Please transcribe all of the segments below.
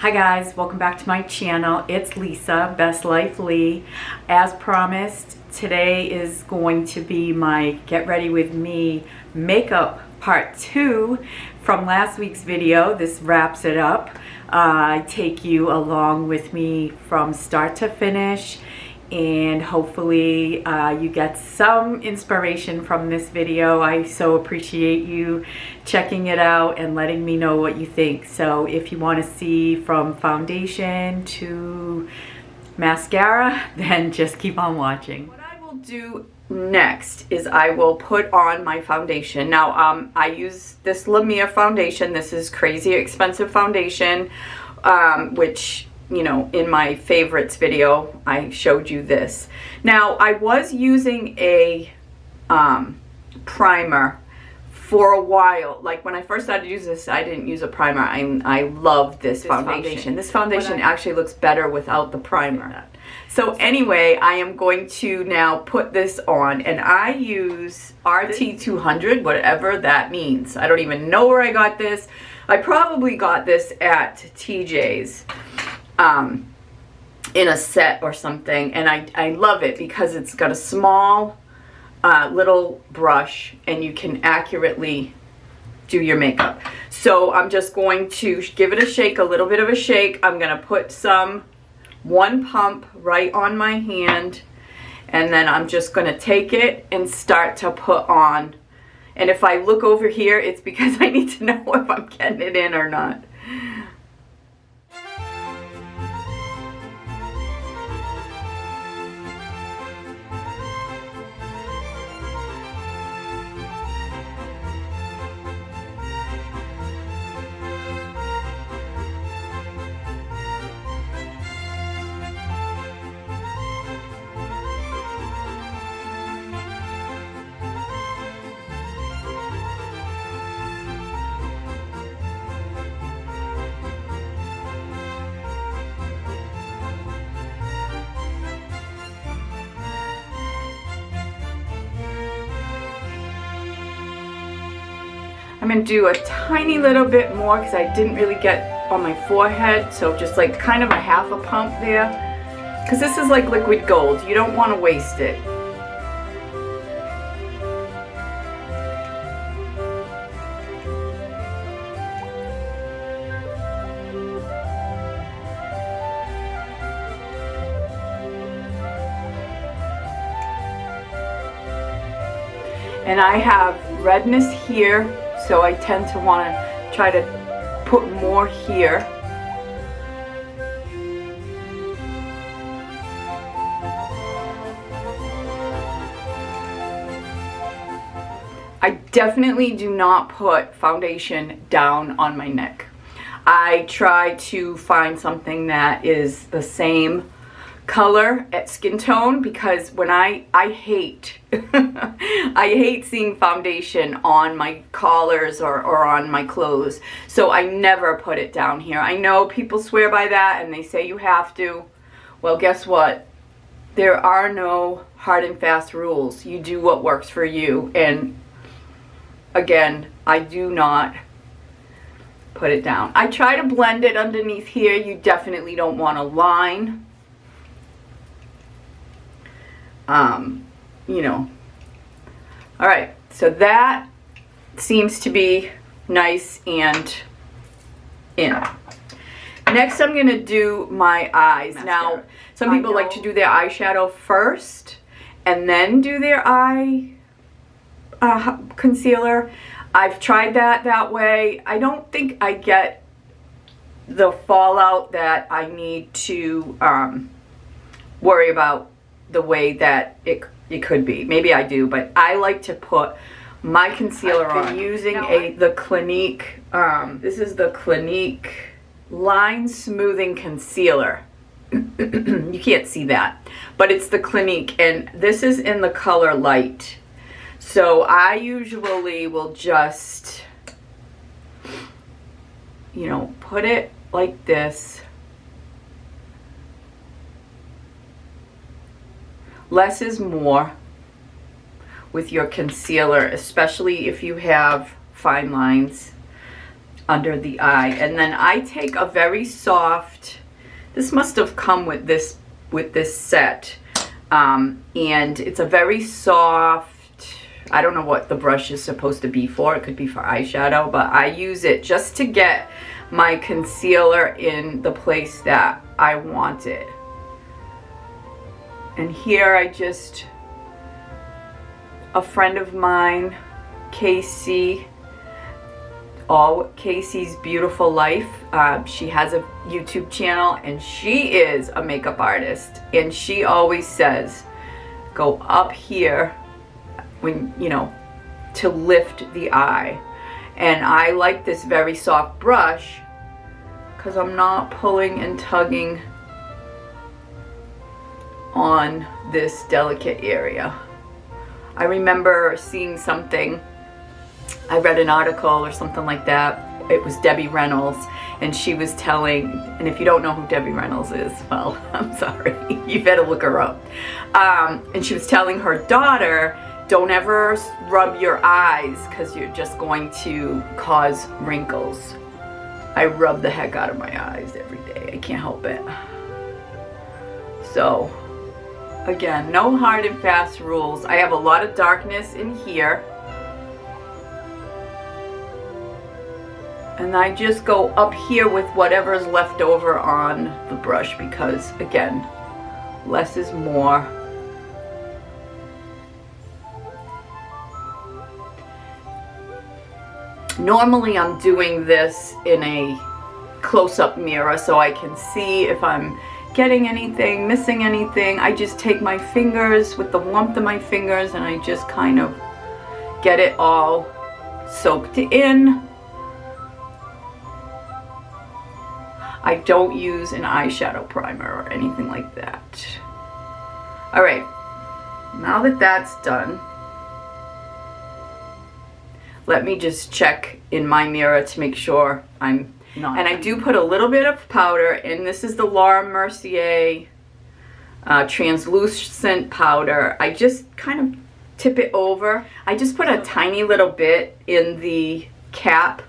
Hi guys, welcome back to my channel. It's Lisa, Best Life Lee. As promised, today is going to be my Get Ready With Me makeup part 2 from last week's video. This wraps it up. I take you along with me from start to finish, and hopefully you get some inspiration from this video. I so appreciate you checking it out and letting me know what you think. So if you want to see from foundation to mascara, then just keep on watching. What I will do next is I will put on my foundation. Now I use this Lamere foundation. This is crazy expensive foundation, which, you know, in my favorites video I showed you this. Now I was using a primer for a while. Like when I first started using this, I didn't use a primer. I love this foundation. This foundation actually looks better without the primer. So anyway, I am going to now put this on, and I use RT200, whatever that means. I don't even know where I got this. I probably got this at TJ's in a set or something, and I love it because it's got a small little brush and you can accurately do your makeup. So I'm just going to give it a shake, a little bit of a shake. I'm gonna put one pump right on my hand, and then I'm just gonna take it and start to put on. And if I look over here, it's because I need to know if I'm getting it in or not. I'm going to do a tiny little bit more because I didn't really get on my forehead, so just like kind of a half a pump there, because this is like liquid gold. You don't want to waste it. And I have redness here, so I tend to want to try to put more here. I definitely do not put foundation down on my neck. I try to find something that is the same color at skin tone, because when I hate I hate seeing foundation on my collars or on my clothes, so I never put it down here. I know people swear by that and they say you have to. Well, guess what? There are no hard and fast rules. You do what works for you, and again, I do not put it down. I try to blend it underneath here. You definitely don't want a line. You know. All right, so that seems to be nice and in. Next, I'm gonna do my eyes. Now, some people like to do their eyeshadow first and then do their eye concealer. I've tried that way. I don't think I get the fallout that I need to worry about the way that it could be. Maybe I do, but I like to put my concealer on. I'm using the Clinique, this is the Clinique Line Smoothing Concealer. You can't see that, but it's the Clinique, and this is in the color light. So I usually will just, you know, put it like this. Less is more with your concealer, especially if you have fine lines. under the eye. And then I take a very soft, this must have come with this set, and it's a very soft, I don't know what the brush is supposed to be for. It could be for eyeshadow, but I use it just to get my concealer in the place that I want it. And here I just, a friend of mine, Casey, Casey's Beautiful Life. She has a YouTube channel and she is a makeup artist, and she always says go up here when, you know, to lift the eye. And I like this very soft brush because I'm not pulling and tugging on this delicate area. I remember seeing something, I read an article or something like that. It was Debbie Reynolds, and she was telling, and if you don't know who Debbie Reynolds is, well, I'm sorry, you better look her up. And she was telling her daughter, don't ever rub your eyes because you're just going to cause wrinkles. I rub the heck out of my eyes every day. I can't help it. So, again, no hard and fast rules. I have a lot of darkness in here. And I just go up here with whatever's left over on the brush because, again, less is more. Normally I'm doing this in a close-up mirror so I can see if I'm getting anything, missing anything. I just take my fingers with the warmth of my fingers and I just kind of get it all soaked in. I don't use an eyeshadow primer or anything like that. Alright, now that that's done, let me just check in my mirror to make sure I'm not. And I do put a little bit of powder, and this is the Laura Mercier translucent powder. I just kind of tip it over. I just put a tiny little bit in the cap,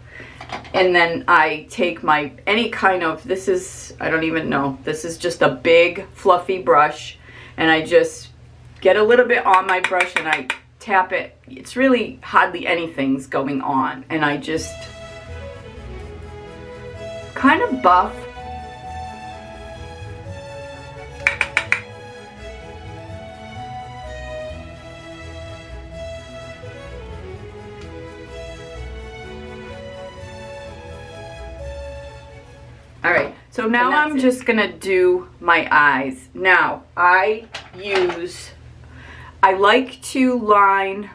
and then I take my, any kind of, this is, I don't even know, this is just a big fluffy brush, and I just get a little bit on my brush and I tap it. It's really hardly anything's going on, and I just kind of buff. Alright, so now I'm just gonna do my eyes. Now, I like to line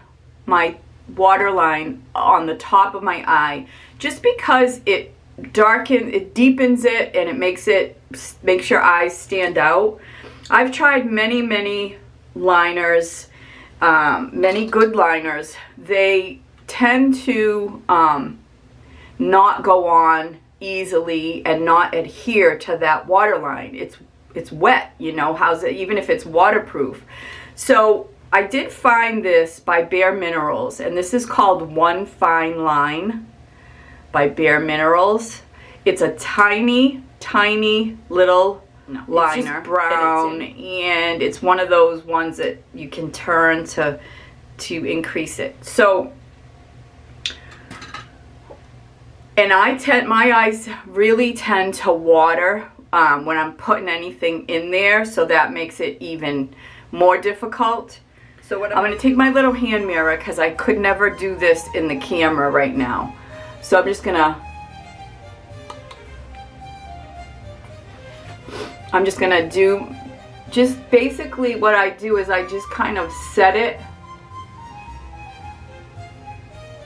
my waterline on the top of my eye just because it deepens it and it makes your eyes stand out. I've tried many liners, many good liners. They tend to not go on easily and not adhere to that waterline. It's wet, you know, how's it, even if it's waterproof. So I did find this by Bare Minerals, and this is called One Fine Line by Bare Minerals. It's a tiny little liner. It's just brown, and it's one of those ones that you can turn to increase it. So, and my eyes really tend to water when I'm putting anything in there, so that makes it even more difficult. So what I'm going to take my little hand mirror because I could never do this in the camera right now. So I'm just gonna do, just basically what I do is I just kind of set it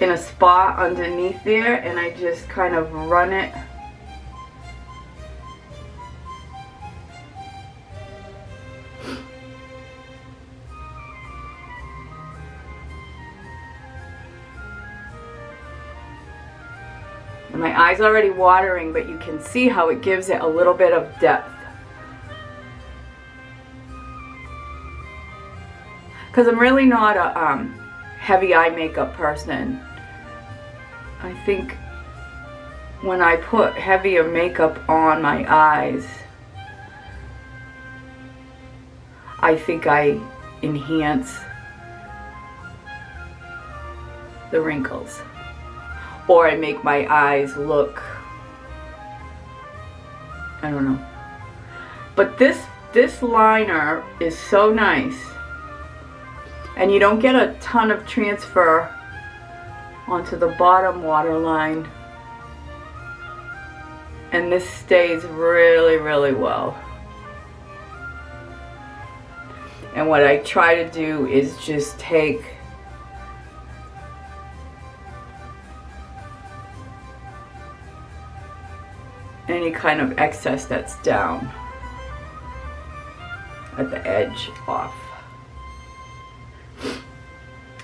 in a spot underneath there, and I just kind of run it . My eye's already watering, but you can see how it gives it a little bit of depth. Because I'm really not a heavy eye makeup person. I think when I put heavier makeup on my eyes, I think I enhance the wrinkles, or I make my eyes look, I don't know. But this liner is so nice, and you don't get a ton of transfer onto the bottom waterline, and this stays really, really well. And what I try to do is just take any kind of excess that's down at the edge off.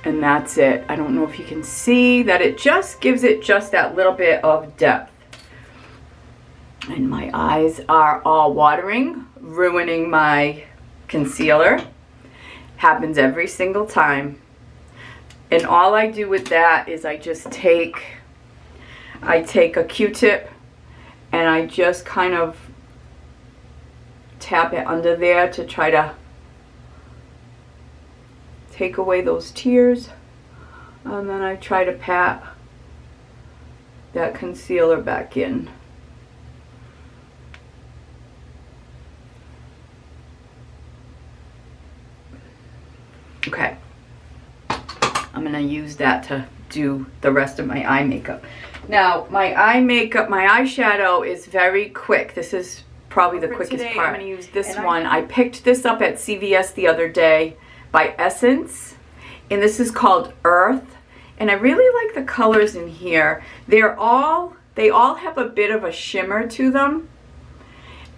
And that's it. I don't know if you can see that it just gives it just that little bit of depth. And my eyes are all watering, ruining my concealer. Happens every single time. And all I do with that is I take a Q-tip and I just kind of tap it under there to try to take away those tears, and then I try to pat that concealer back in. Okay, I'm gonna use that to do the rest of my eye makeup. Now, my eye makeup, my eyeshadow is very quick. This is probably the quickest part. I'm gonna use this one. I picked this up at CVS the other day by Essence, and this is called Earth, and I really like the colors in here. They all have a bit of a shimmer to them,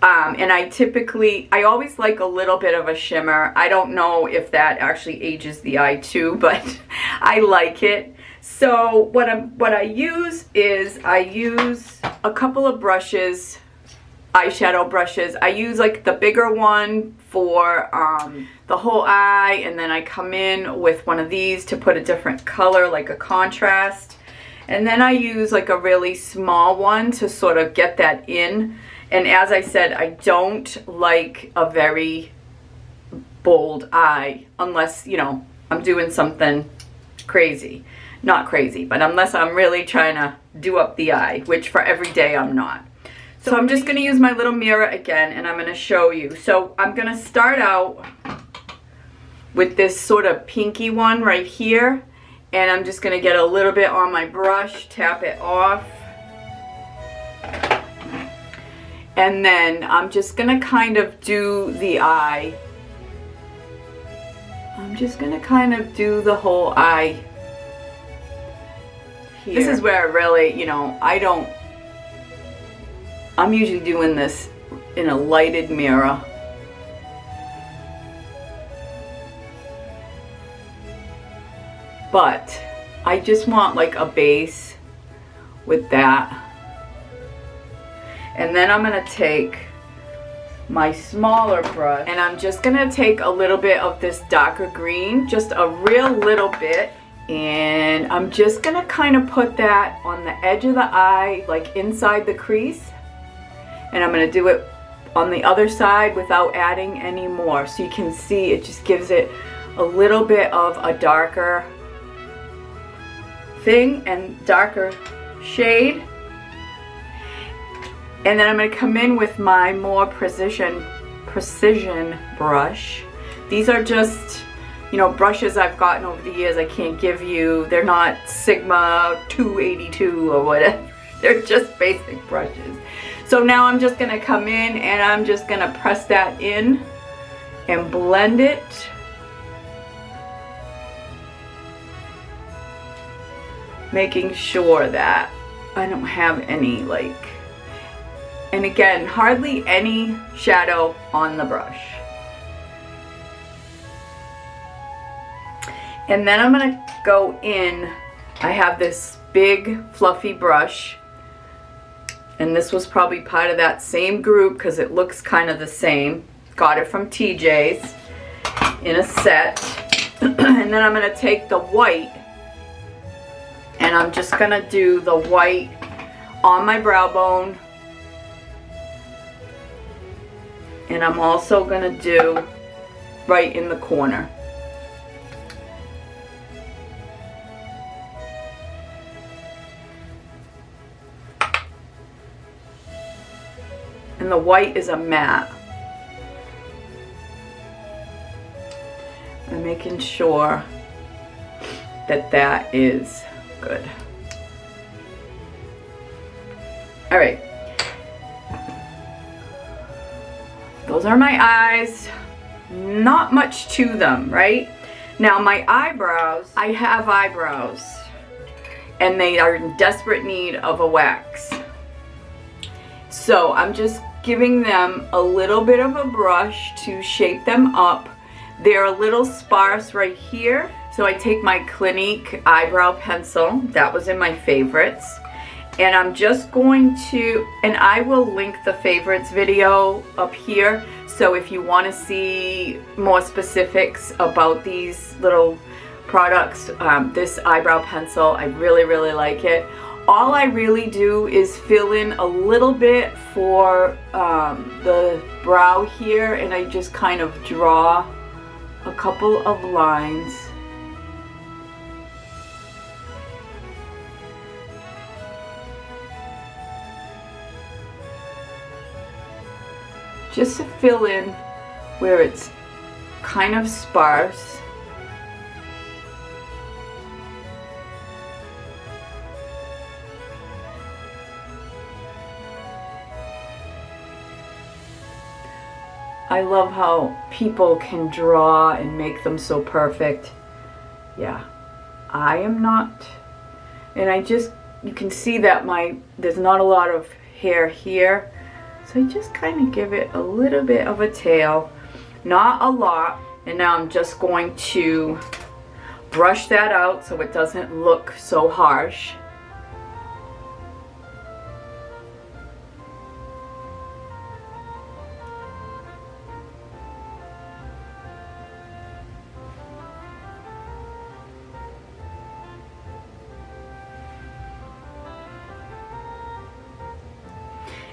and I always like a little bit of a shimmer. I don't know if that actually ages the eye too, but I like it. So what I use is I use a couple of brushes, eyeshadow brushes. I use like the bigger one for the whole eye, and then I come in with one of these to put a different color, like a contrast. And then I use like a really small one to sort of get that in. And as I said, I don't like a very bold eye unless, you know, I'm doing something crazy. Not crazy, but unless I'm really trying to do up the eye, which for every day I'm not. So I'm just going to use my little mirror again, and I'm going to show you. So I'm going to start out with this sort of pinky one right here, and I'm just going to get a little bit on my brush, tap it off. And then I'm just going to kind of do the eye. I'm just going to kind of do the whole eye here. This is where I really, you know, I'm usually doing this in a lighted mirror. But I just want like a base with that. And then I'm going to take my smaller brush, and I'm just going to take a little bit of this darker green, just a real little bit. And I'm just going to kind of put that on the edge of the eye, like inside the crease. And I'm going to do it on the other side without adding any more. So you can see it just gives it a little bit of a darker thing and darker shade. And then I'm going to come in with my more precision brush. These are just, you know, brushes I've gotten over the years. I can't give you, they're not Sigma 282 or whatever. They're just basic brushes. So now I'm just going to come in and I'm just going to press that in and blend it. Making sure that I don't have any like, and again, hardly any shadow on the brush. And then I'm going to go in, I have this big fluffy brush, and this was probably part of that same group because it looks kind of the same. Got it from TJ's in a set. And then I'm going to take the white, and I'm just going to do the white on my brow bone. And I'm also gonna do right in the corner. And the white is a matte. I'm making sure that that is good. All right. Those are my eyes. Not much to them, right? Now my eyebrows, I have eyebrows and they are in desperate need of a wax. So I'm just giving them a little bit of a brush to shape them up. They're a little sparse right here. So I take my Clinique eyebrow pencil, that was in my favorites, and I'm just going to, and I will link the favorites video up here, so if you want to see more specifics about these little products, this eyebrow pencil, I really, really like it. All I really do is fill in a little bit for the brow here, and I just kind of draw a couple of lines. Just to fill in where it's kind of sparse. I love how people can draw and make them so perfect. Yeah, I am not. And I just, you can see that there's not a lot of hair here. So I just kind of give it a little bit of a tail, not a lot. And now I'm just going to brush that out so it doesn't look so harsh.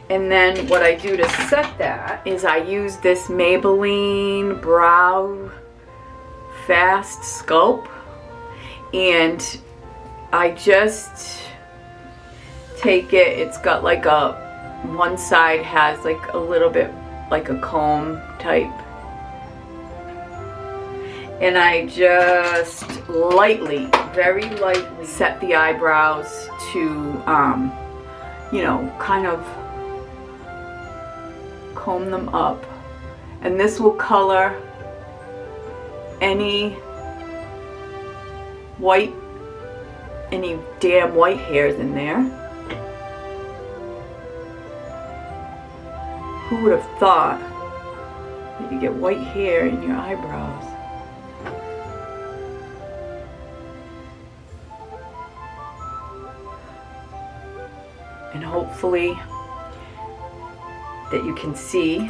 And then what I do to set that is I use this Maybelline Brow Fast Sculpt, and I just take it, it's got like one side has like a little bit like a comb type, and I just lightly, very lightly set the eyebrows to, you know, kind of comb them up, and this will color any damn white hairs in there. Who would have thought that you get white hair in your eyebrows? And hopefully that you can see,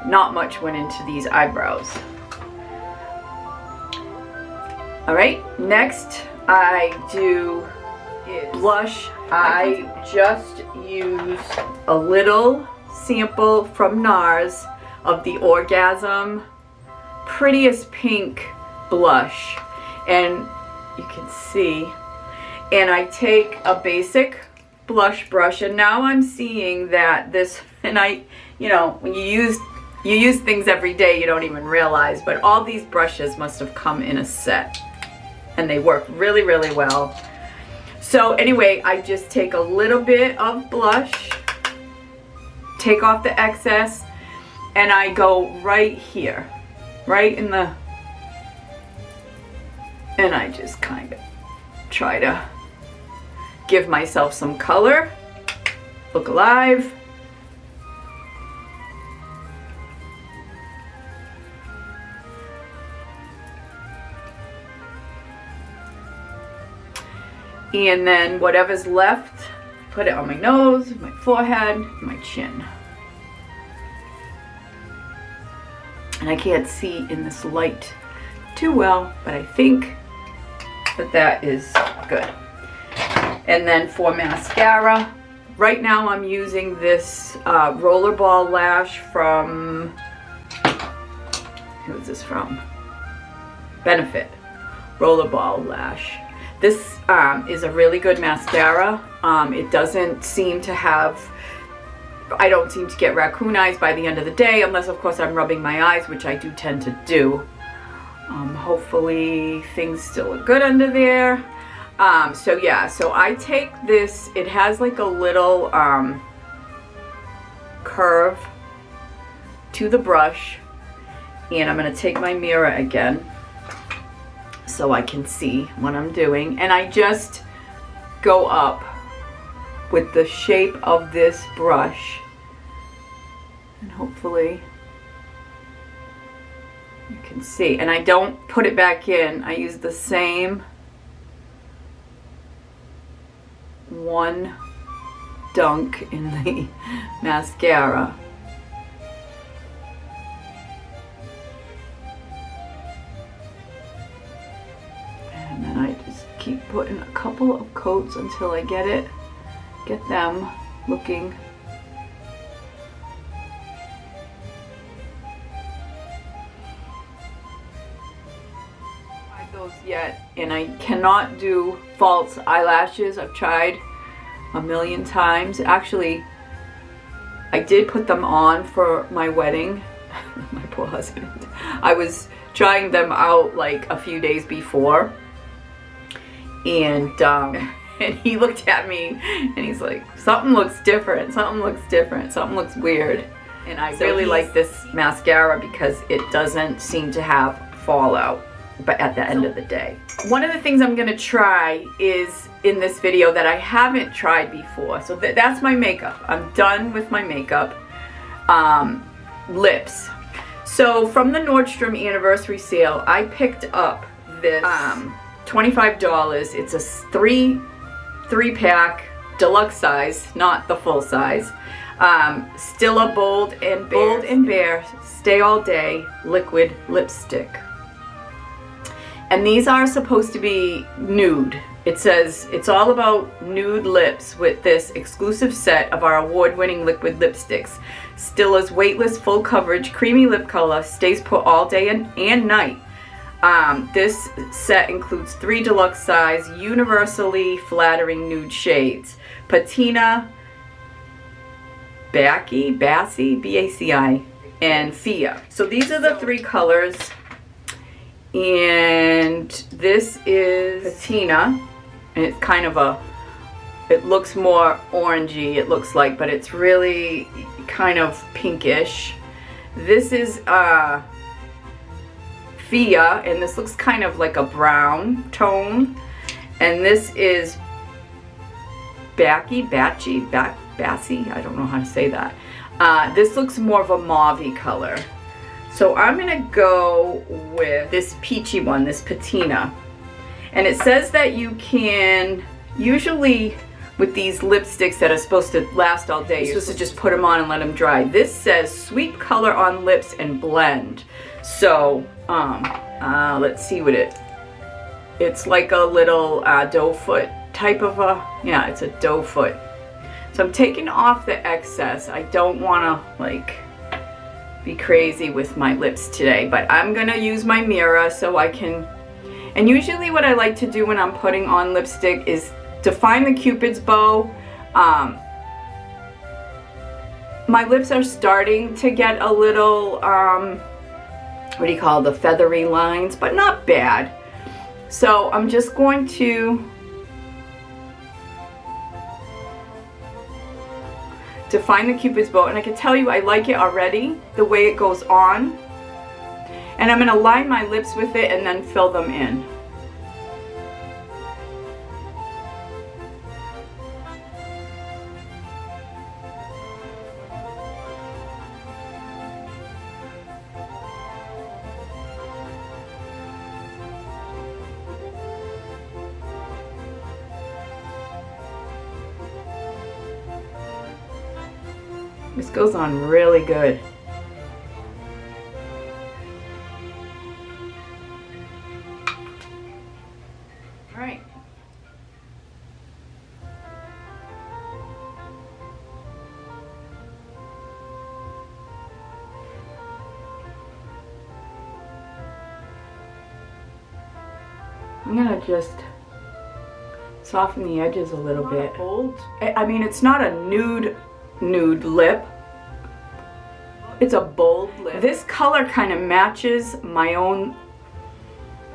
not much went into these eyebrows. All right, next I do blush. I just use a little sample from NARS of the Orgasm Prettiest Pink blush, and you can see, and I take a basic blush brush, and now I'm seeing that this, and you know, when you use things every day, you don't even realize, but all these brushes must have come in a set, and they work really, really well. So anyway, I just take a little bit of blush, take off the excess, and I go right here, right in the, and I just kind of try to give myself some color, look alive. And then whatever's left, put it on my nose, my forehead, my chin. And I can't see in this light too well, but I think that that is good. And then for mascara, Right now I'm using this rollerball lash from, who is this from? Benefit Rollerball Lash. This is a really good mascara. It doesn't seem to have, I don't seem to get raccoon eyes by the end of the day, unless of course I'm rubbing my eyes, which I do tend to do. Hopefully things still look good under there. So yeah, so I take this, it has like a little curve to the brush, and I'm going to take my mirror again so I can see what I'm doing, and I just go up with the shape of this brush, and hopefully you can see. And I don't put it back in, I use the same one dunk in the mascara. And then I just keep putting a couple of coats until I get them looking those yet, and I cannot do false eyelashes. I've tried a million times. Actually, I did put them on for my wedding. My poor husband. I was trying them out like a few days before, and he looked at me and he's like, something looks different, something looks different, something looks weird. And I really like this mascara because it doesn't seem to have fallout, but at the end of the day. One of the things I'm gonna try is in this video that I haven't tried before. So that's my makeup. I'm done with my makeup. Lips. So from the Nordstrom Anniversary sale, I picked up this $25. It's a three pack, deluxe size, not the full size. Stila Bold and Bare Stay All Day Liquid Lipstick. And these are supposed to be nude. It says it's all about nude lips with this exclusive set of our award-winning liquid lipsticks. Stila's weightless, full coverage, creamy lip color stays put all day and night. This set includes 3 deluxe size, universally flattering nude shades. Patina, Baci, B-A-C-I, and Fia. So these are the 3 colors. And this is Patina, and it's kind of it looks more orangey, it looks like, but it's really kind of pinkish. This is Fia, and this looks kind of like a brown tone. And this is Baci, I don't know how to say that. This looks more of a mauve-y color. So I'm gonna go with this peachy one, this Patina. And it says that you can, usually with these lipsticks that are supposed to last all day, you're supposed to just put them on and let them dry. This says sweet color on lips and blend. So, let's see what it's like a little doe foot type of yeah, it's a doe foot. So I'm taking off the excess. I don't wanna like be crazy with my lips today, but I'm gonna use my mirror so I can, and usually what I like to do when I'm putting on lipstick is define the Cupid's bow. My lips are starting to get a little, what do you call the feathery lines, but not bad. So I'm just going to define the Cupid's bow, and I can tell you I like it already, the way it goes on. And I'm going to line my lips with it and then fill them in. This goes on really good. All right. I'm gonna just soften the edges a little bit. Bold. I mean, it's not a nude lip. It's a bold lip. This color kind of matches my own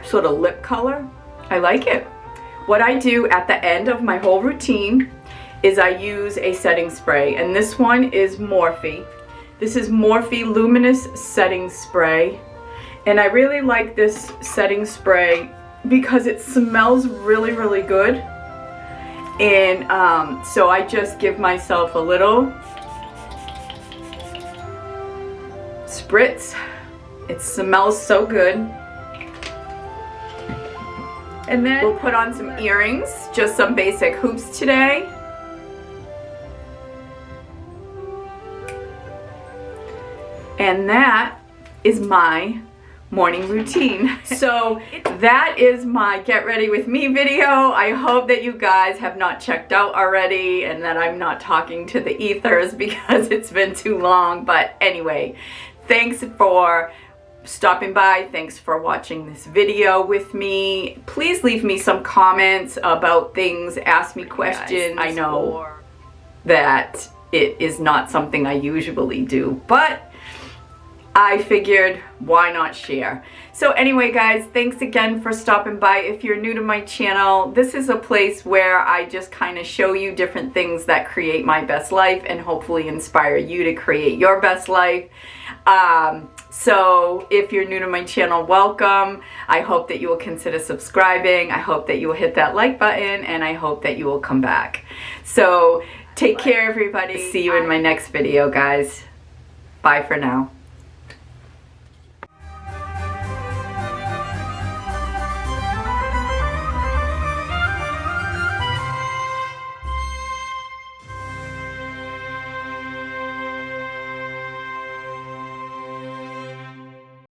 sort of lip color. I like it. What I do at the end of my whole routine is I use a setting spray, and this one is Morphe. This is Morphe Luminous Setting Spray, and I really like this setting spray because it smells really, really good. And so I just give myself a little spritz. It smells so good. And then we'll put on some earrings, just some basic hoops today. And that is my morning routine. So that is my get ready with me video. I hope that you guys have not checked out already and that I'm not talking to the ethers because it's been too long. But anyway, thanks for stopping by. Thanks for watching this video with me. Please leave me some comments about things, ask me questions. I know that it is not something I usually do, but I figured why not share. So anyway guys, thanks again for stopping by. If you're new to my channel, this is a place where I just kind of show you different things that create my best life and hopefully inspire you to create your best life. So if you're new to my channel, welcome. I hope that you will consider subscribing. I hope that you will hit that like button, and I hope that you will come back. So take care everybody. See you in my next video guys. Bye for now.